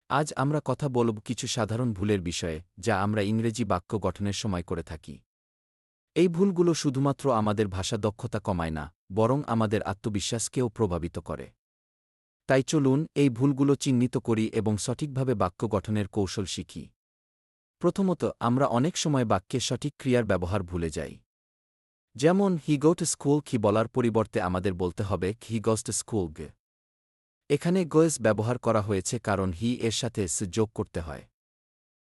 আজ আমরা কথা বলব কিছু সাধারণ ভুলের বিষয়ে যা আমরা ইংরেজি বাক্য গঠনের সময় করে থাকি। এই ভুলগুলো শুধুমাত্র আমাদের ভাষা দক্ষতা কমায় না, বরং আমাদের আত্মবিশ্বাসকেও প্রভাবিত করে। তাই চলুন এই ভুলগুলো চিহ্নিত করি এবং সঠিকভাবে বাক্য গঠনের কৌশল শিখি। প্রথমত, আমরা অনেক সময় বাক্যে সঠিক ক্রিয়ার ব্যবহার ভুলে যাই। যেমন হি গো টু স্কুল কি বলার পরিবর্তে আমাদের বলতে হবে হি গোজ টু স্কুল গে। এখানে গোয়েস ব্যবহার করা হয়েছে কারণ হি এর সাথে স যোগ করতে হয়।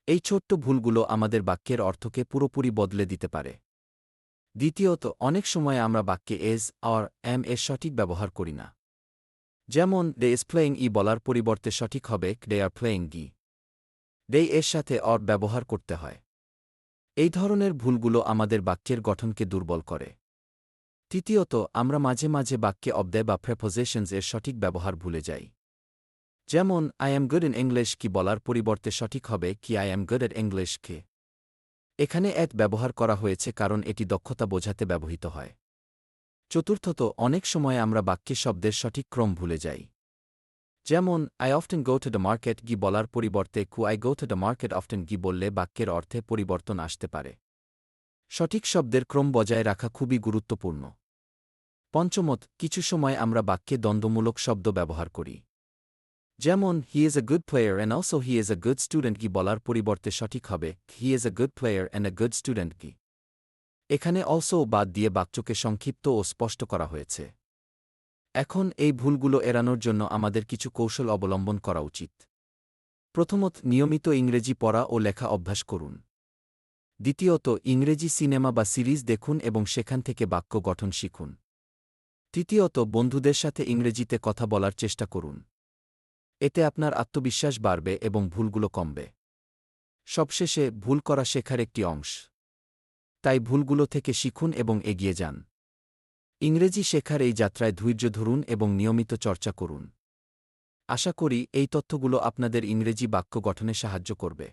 এই ছোট্ট ভুলগুলো আমাদের বাক্যের অর্থকে পুরোপুরি বদলে দিতে পারে। দ্বিতীয়ত, অনেক সময় আমরা বাক্যে এজ অর এম এর সঠিক ব্যবহার করি না। যেমন দে ইজ প্লেয়িং ই বলার পরিবর্তে সঠিক হবে দে আর প্লেয়িং গি। দে এর সাথে অর ব্যবহার করতে হয়। এই ধরনের ভুলগুলো আমাদের বাক্যের গঠনকে দুর্বল করে। তৃতীয়ত, আমরা মাঝে মাঝে বাক্যে অব্যয় বা প্রেপোজিশনস এর সঠিক ব্যবহার ভুলে যাই। যেমন I am good in English কি বলার পরিবর্তে সঠিক হবে কি I am good at English কে। এখানে এট ব্যবহার করা হয়েছে কারণ এটি দক্ষতা বোঝাতে ব্যবহৃত হয়। চতুর্থত, অনেক সময় আমরা বাক্যে শব্দের সঠিক ক্রম ভুলে যাই। যেমন I often go to the market গি বলার পরিবর্তে কু I go to the market often গি বললে বাক্যের অর্থে পরিবর্তন আসতে পারে। সঠিক শব্দের ক্রম বজায় রাখা খুবই গুরুত্বপূর্ণ। পঞ্চমত, কিছু সময় আমরা বাক্যে দ্বন্দ্বমূলক শব্দ ব্যবহার করি। যেমন he is a good player and also he is a good student কি বলার পরিবর্তে সঠিক হবে he is a good player and a good student কি। এখানে অলসো বাদ দিয়ে বাক্যকে সংক্ষিপ্ত ও স্পষ্ট করা হয়েছে। এখন এই ভুলগুলো এড়ানোর জন্য আমাদের কিছু কৌশল অবলম্বন করা উচিত। প্রথমত, নিয়মিত ইংরেজি পড়া ও লেখা অভ্যাস করুন। দ্বিতীয়ত, ইংরেজি সিনেমা বা সিরিজ দেখুন এবং সেখান থেকে বাক্য গঠন শিখুন। তৃতীয়ত, বন্ধুদের সাথে ইংরেজিতে কথা বলার চেষ্টা করুন। এতে আপনার আত্মবিশ্বাস বাড়বে এবং ভুলগুলো কমবে। সবশেষে, ভুল করা শেখার একটি অংশ। তাই ভুলগুলো থেকে শিখুন এবং এগিয়ে যান। ইংরেজি শেখার এই যাত্রায় ধৈর্য ধরুন এবং নিয়মিত চর্চা করুন। আশা করি এই তথ্যগুলো আপনাদের ইংরেজি বাক্য গঠনে সাহায্য করবে।